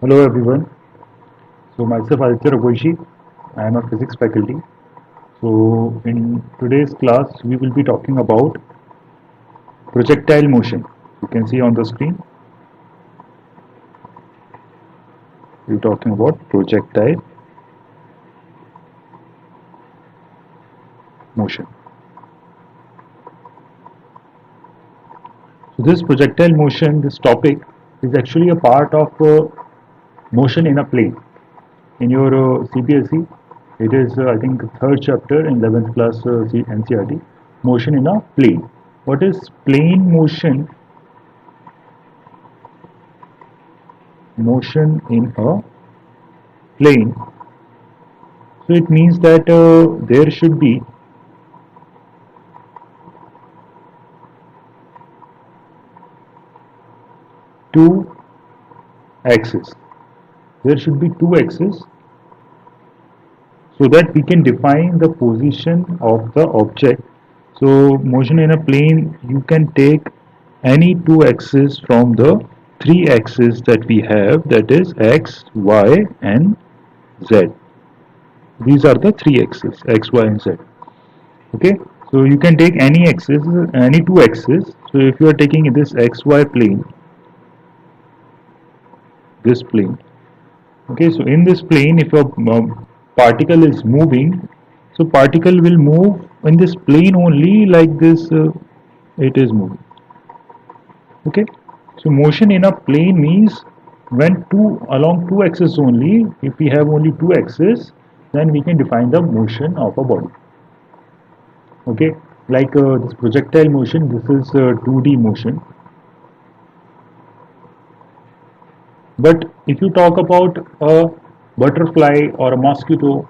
Hello everyone. So myself Aditya Raghuvanshi. I am a physics faculty. So in today's class we will be talking about projectile motion. You can see on the screen we're talking about projectile motion. So this projectile motion, this topic is actually a part of motion in a plane. In your CBSE, it is I think third chapter in 11th class NCERT, motion in a plane. What is plane motion? Motion in a plane. So it means that there should be two axes. There should be two axes so that we can define the position of the object. So motion in a plane, you can take any two axes from the three axes that we have, that is x, y and z. These are the three axes, x, y and z. Okay, so you can take any axis, any two axes. So if you are taking this xy plane, this plane, okay, so in this plane if a particle is moving, so particle will move in this plane only, like this it is moving. Okay, so motion in a plane means when two along two axes only, if we have only two axes, then we can define the motion of a body. Okay, like this projectile motion, this is 2D motion. But if you talk about a butterfly or a mosquito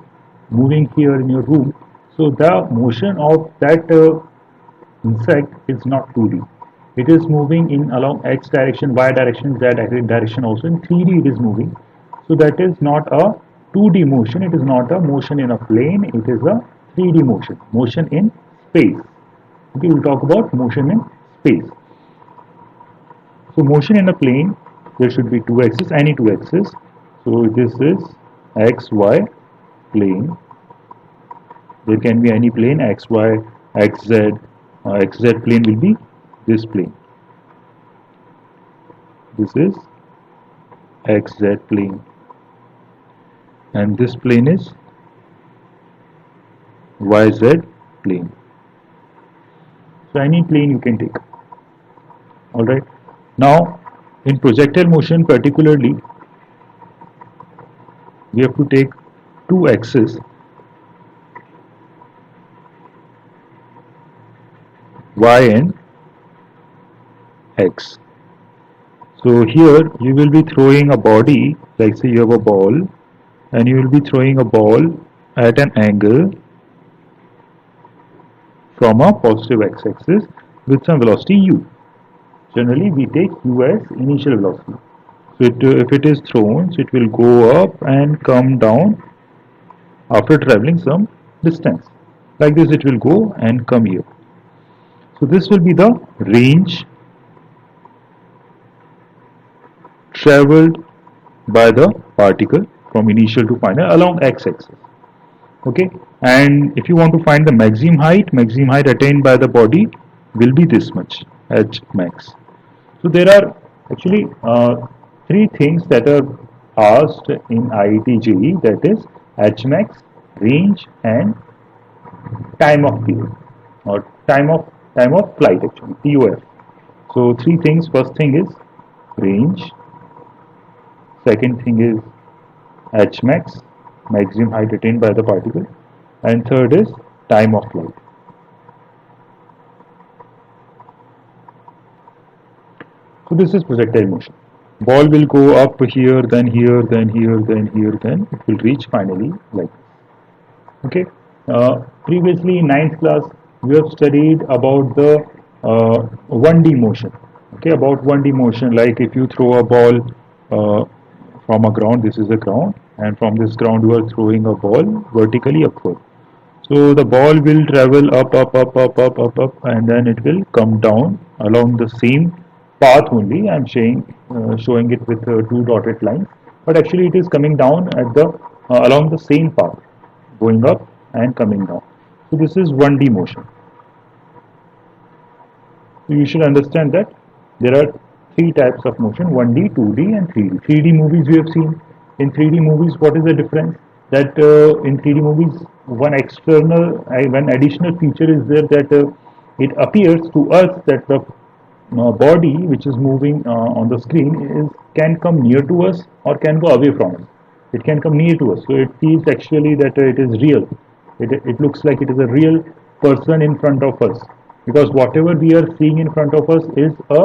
moving here in your room, so the motion of that insect is not 2D. It is moving in along x direction, y direction, z direction also. In 3D it is moving. So that is not a 2D motion. It is not a motion in a plane. It is a 3D motion. Motion in space. Okay, we'll talk about motion in space. So motion in a plane, there should be two axes, any two axes. So this is x, y plane. There can be any plane, x, y, x, z. X, z plane will be this plane. This is x, z plane. And this plane is y, z plane. So any plane you can take. Alright. Now, in projectile motion particularly, we have to take two axes, y and x. So here you will be throwing a body, like say you have a ball, and you will be throwing a ball at an angle from a positive x-axis with some velocity u. Generally we take u as initial velocity. So if it is thrown, so it will go up and come down after traveling some distance. Like this it will go and come here. So this will be the range traveled by the particle from initial to final along x-axis. Okay, and if you want to find the maximum height attained by the body will be this much, h max. So there are actually three things that are asked in IIT JEE, that is h max, range and time of period, or time of flight, actually TOF. So three things. First thing is range, second thing is h max, maximum height attained by the particle, and third is time of flight. So this is projectile motion. Ball will go up here, then here, then here, then here, then it will reach finally like this. Okay. Previously in 9th class we have studied about the 1D motion. Okay, about 1D motion, like if you throw a ball from a ground, this is the ground, and from this ground you are throwing a ball vertically upward. So the ball will travel up, and then it will come down along the same path only. I am showing it with two dotted lines. but actually it is coming down at the along the same path, going up and coming down. So this is 1D motion. So you should understand that there are three types of motion: 1D, 2D, and 3D. 3D movies we have seen. In 3D movies, what is the difference? That in 3D movies, one additional feature is there, that it appears to us that the body which is moving on the screen can come near to us or can go away from us. It can come near to us, so it feels actually that it is real. It looks like it is a real person in front of us, because whatever we are seeing in front of us is a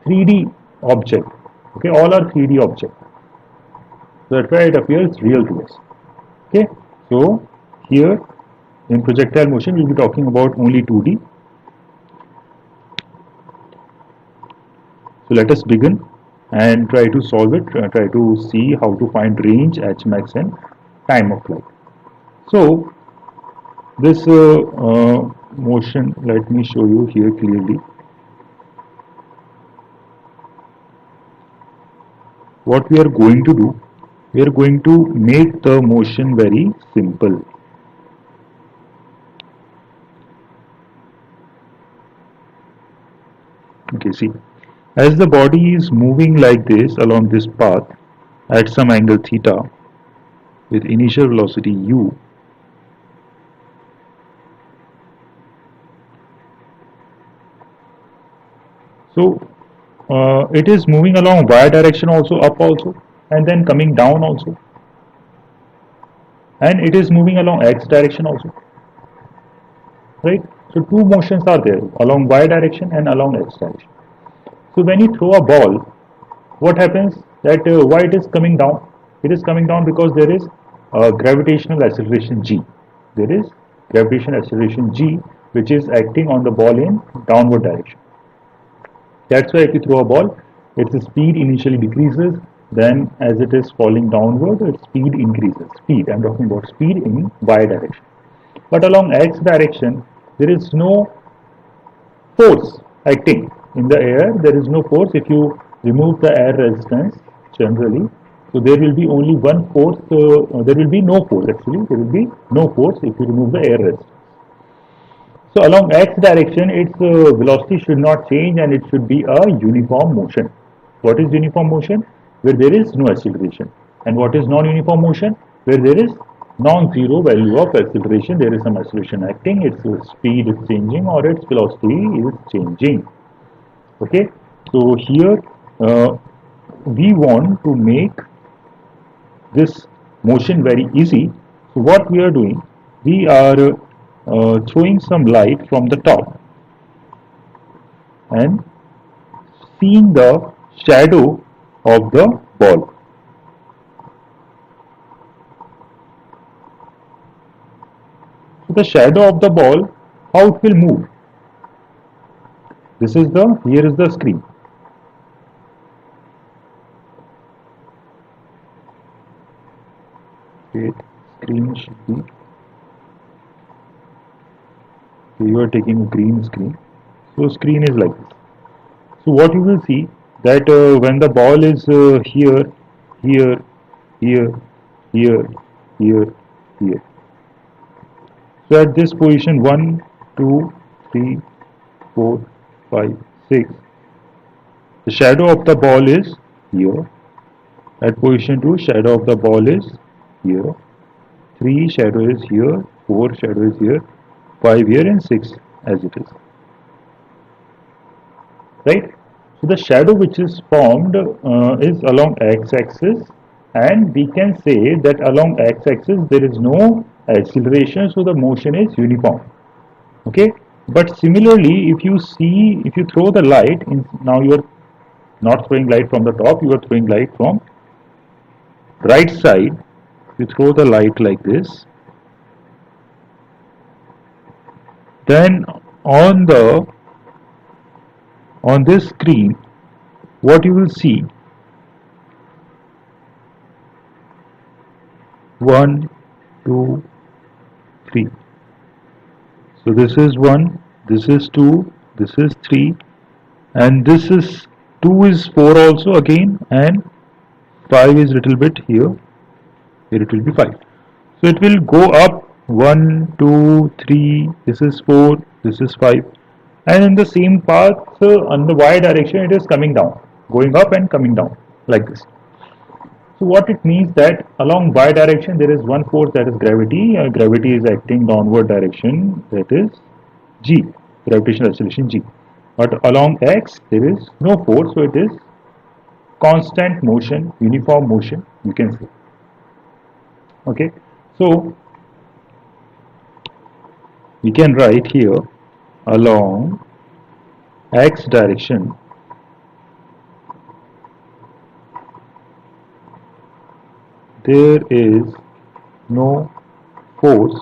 3D object. Okay, all are 3D objects. So that's why it appears real to us. Okay, so here in projectile motion we'll be talking about only 2D. So let us begin and try to solve it, try to see how to find range, H max, and time of flight. So this motion, let me show you here clearly. What we are going to do, we are going to make the motion very simple. Okay, see, as the body is moving like this along this path at some angle theta with initial velocity u, so it is moving along y direction also, up also, and then coming down also, and it is moving along x direction also, right? So two motions are there, along y direction and along x direction. So when you throw a ball, what happens, that why it is coming down? It is coming down because there is gravitational acceleration g. There is gravitational acceleration g which is acting on the ball in downward direction. That's why if you throw a ball, its speed initially decreases, then as it is falling downward, its speed increases. Speed, I'm talking about speed in y direction. But along x direction, there is no force acting in the air. There is no force if you remove the air resistance generally. So there will be only one force, there will be no force actually, there will be no force if you remove the air resistance. So along x direction, its velocity should not change and it should be a uniform motion. What is uniform motion? Where there is no acceleration. And what is non-uniform motion? Where there is non-zero value of acceleration, there is some acceleration acting, its speed is changing or its velocity is changing. Okay, so here we want to make this motion very easy. So what we are doing, we are throwing some light from the top and seeing the shadow of the ball. So the shadow of the ball, how it will move? This is the, here is the screen. Okay, screen should be, okay, you are taking a green screen. So screen is like this. So what you will see, that when the ball is here, here, here, here, here, here. So at this position 1, 2, 3, 4, 5, 6. The shadow of the ball is here. At position 2, shadow of the ball is here. 3, shadow is here. 4, shadow is here. 5 here and 6 as it is. Right? So the shadow which is formed is along x-axis, and we can say that along x-axis there is no acceleration, so the motion is uniform. Okay, but similarly if you see, if you throw the light in, now you are not throwing light from the top, you are throwing light from right side. You throw the light like this, then on this screen what you will see, 1, 2, 3. So this is 1, this is 2, this is 3, and this is 2 is 4 also again, and 5 is little bit here, here it will be 5. So it will go up 1, 2, 3, this is 4, this is 5, and in the same path on the y direction it is coming down, going up and coming down like this. So what it means that along y direction there is one force, that is gravity. Gravity is acting downward direction, that is g, gravitational acceleration g. But along x there is no force, so it is constant motion, uniform motion, you can say. Okay, so we can write here along x direction there is no force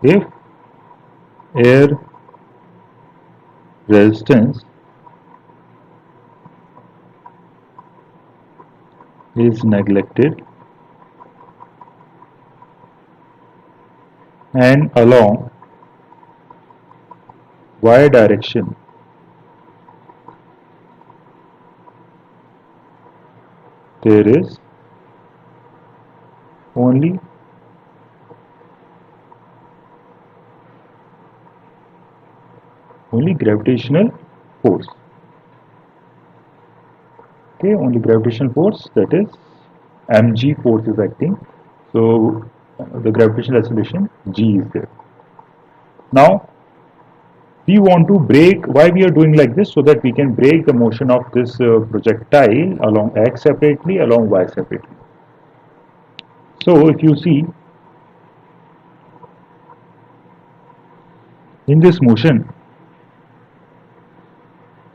if air resistance is neglected, and along y direction there is only gravitational force. Okay, only gravitational force, that is mg force is acting. So the gravitational acceleration g is there. Now we want to break, why we are doing like this, so that we can break the motion of this projectile along x separately, along y separately. So if you see in this motion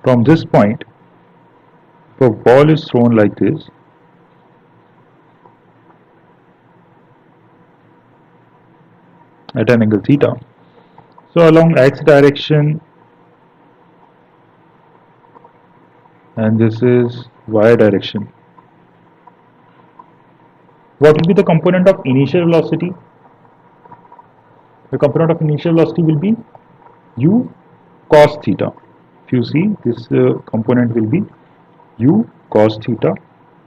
from this point, if a ball is thrown like this, at an angle theta, so along x direction, and this is y direction, what will be the component of initial velocity? The component of initial velocity will be u cos theta. If you see, this component will be u cos theta,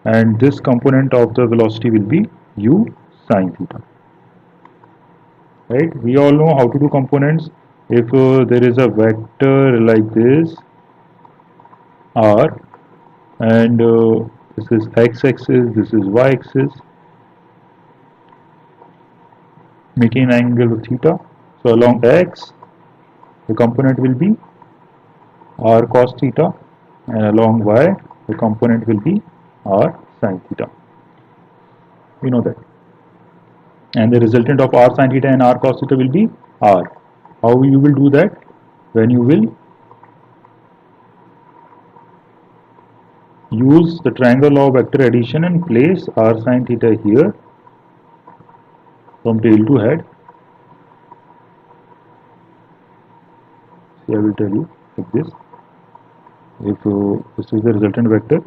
and this component of the velocity will be u sin theta. Right? We all know how to do components. If there is a vector like this r, and this is x-axis, this is y-axis, making an angle of theta. So along x, the component will be r cos theta, and along y, the component will be r sin theta. We know that. And the resultant of r sin theta and r cos theta will be r. How you will do that? When you will use the triangle law of vector addition and place r sin theta here from tail to head. See, I will tell you like this. If this is the resultant vector,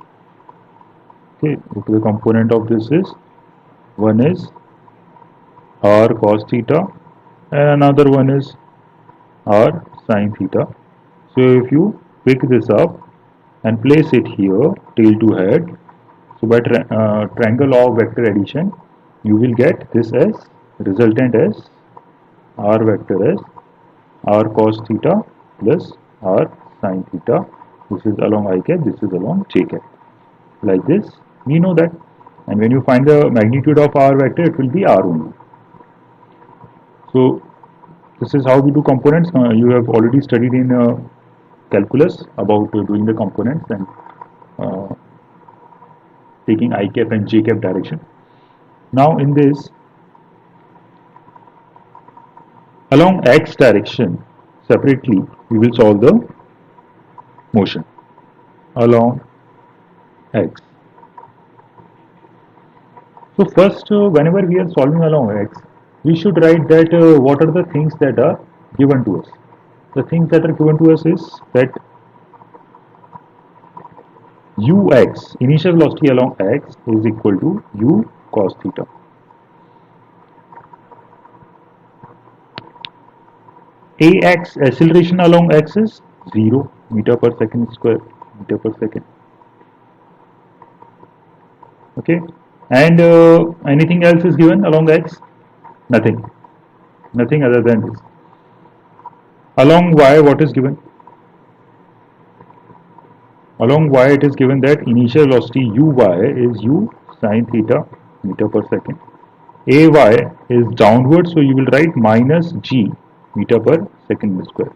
okay, if the component of this is, one is r cos theta and another one is r sin theta. So if you pick this up and place it here, tail to head, so by triangle law of vector addition, you will get this as resultant as r vector as r cos theta plus r sin theta. This is along I cap, this is along j cap. Like this, we know that. And when you find the magnitude of r vector, it will be r only. So this is how we do components. You have already studied in calculus about doing the components and taking I cap and j cap direction. Now in this, along x direction separately, we will solve the motion along x. So first, whenever we are solving along x, we should write that what are the things that are given to us. The things that are given to us is that ux, initial velocity along x, is equal to u cos theta. Ax, acceleration along x is 0 meter per second square. meter per second. Okay, and anything else is given along x? Nothing, nothing other than this. Along y, what is given? Along y, it is given that initial velocity uy is u sine theta meter per second. Ay is downward, so you will write minus g meter per second square.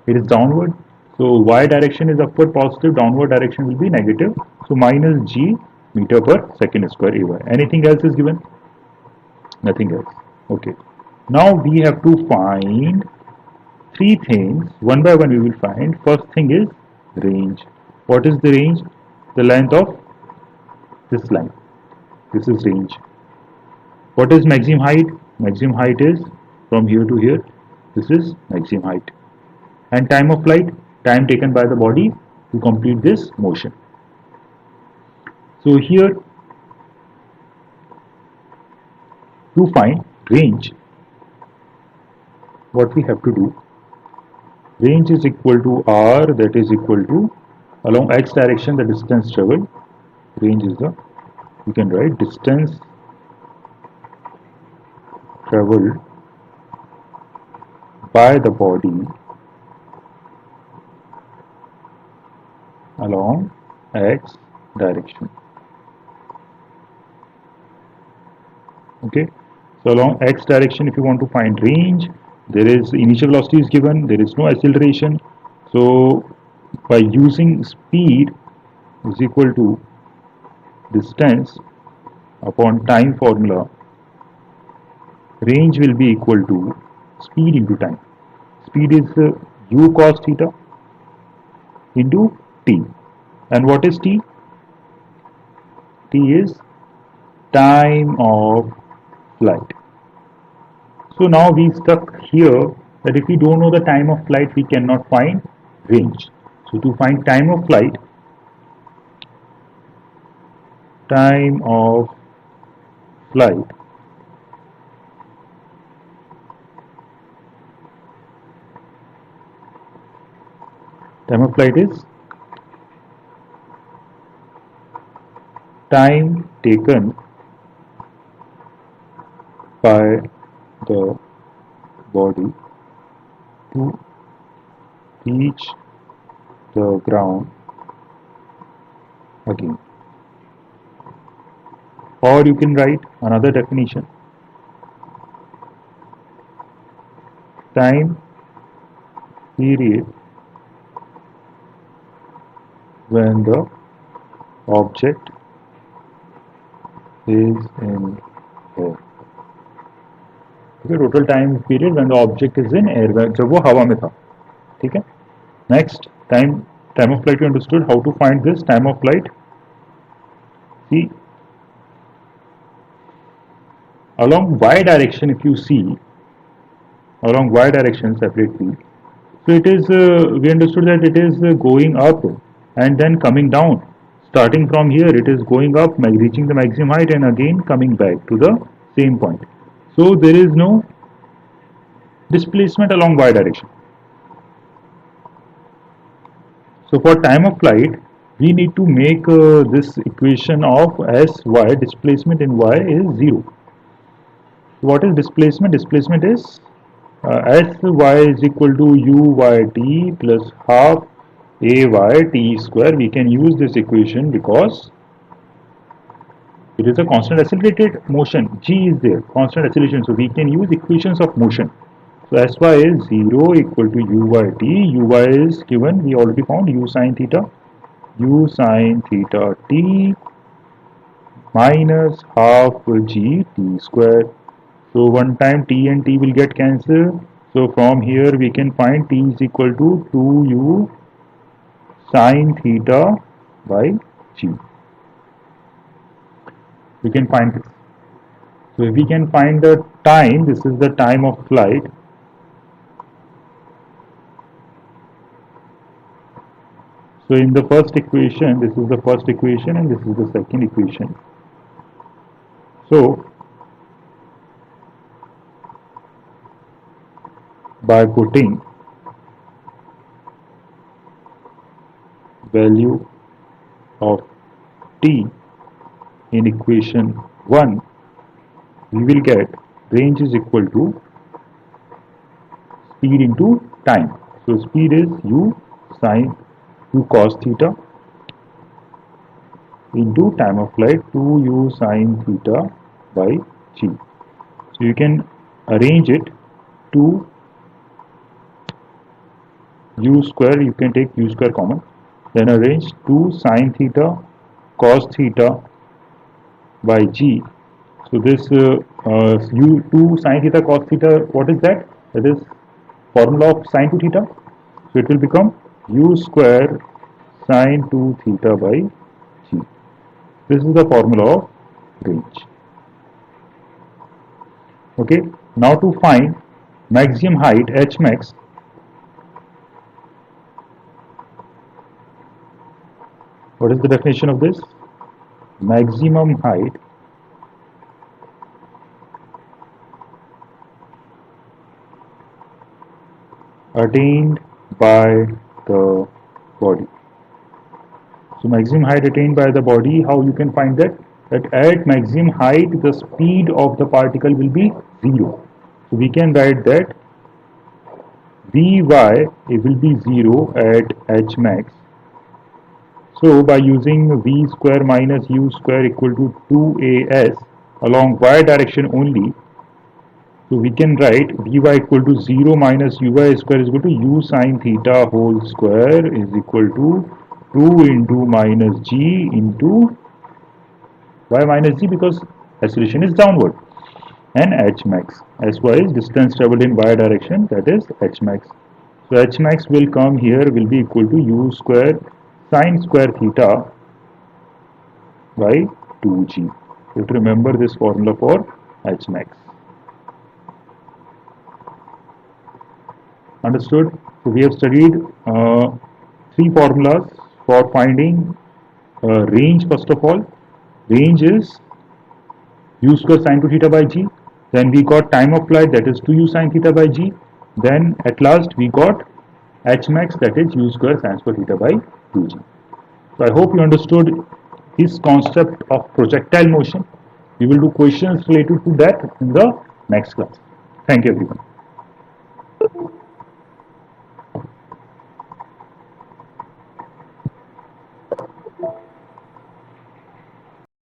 It is downward, so y direction is upward positive, downward direction will be negative, so minus g meter per second square ay. Anything else is given? Nothing else. Okay, now we have to find three things. One by one we will find. First thing is range. What is the range? The length of this line. This is range. What is maximum height? Maximum height is from here to here. This is maximum height. And time of flight? Time taken by the body to complete this motion. So here, to find range, what we have to do, range is equal to r, that is equal to along x direction the distance traveled. Range is the, you can write distance traveled by the body along x direction. Okay, so along x direction, if you want to find range, there is initial velocity is given, there is no acceleration, so by using speed is equal to distance upon time formula, range will be equal to speed into time. Speed is u cos theta into t. And what is t? T is time of flight. So now we stuck here that if we don't know the time of flight, we cannot find range. So to find time of flight, time of flight is time taken by the body to reach the ground again. Or you can write another definition. Time period when the object is in air. Okay, total time period when the object is in air, जब वो हवा में था. ठीक है. Next, time of flight, you understood how to find this time of flight. See, along y direction, if you see along y direction separately, so it is we understood that it is going up and then coming down. Starting from here, it is going up, reaching the maximum height, and again coming back to the same point. So there is no displacement along y direction. So for time of flight, we need to make this equation of sy, displacement in y is 0. What is displacement? Displacement is sy is equal to uyt plus half ay t square. We can use this equation because it is a constant accelerated motion. G is there, constant acceleration. So we can use equations of motion. So sy is 0 equal to uyt. Uy is given, we already found u sine theta. U sine theta t minus half g t square. So one time t and t will get cancelled. So from here we can find t is equal to 2u sine theta by g. We can find this. So if we can find the time, this is the time of flight. So in the first equation, this is the first equation and this is the second equation. So by putting value of t in equation 1, we will get range is equal to speed into time. So speed is u sine u cos theta into time of flight 2u sine theta by g. So you can arrange it to u square, you can take u square common, then arrange 2 sine theta cos theta by g. So this u2 sine theta cos theta, what is that? That is formula of sine 2 theta. So it will become u square sine 2 theta by g. This is the formula of range. Okay, now to find maximum height h max, what is the definition of this? Maximum height attained by the body. So maximum height attained by the body, how you can find that? That at maximum height the speed of the particle will be 0. So we can write that Vy it will be 0 at h max. So by using v square minus u square equal to 2as along y direction only, so we can write Vy equal to 0 minus uy square is equal to u sine theta whole square is equal to 2 into minus g into y minus g, because acceleration is downward, and h max. As y is distance traveled in y direction, that is h max. So h max will come here, will be equal to u square sine square theta by 2g. You have to remember this formula for h max. Understood? So we have studied three formulas for finding range. First of all, range is u square sine 2 theta by g. Then we got time of flight, that is 2u sine theta by g. Then at last we got h max, that is u square sine square theta by 2g. So I hope you understood this concept of projectile motion. We will do questions related to that in the next class. Thank you everyone.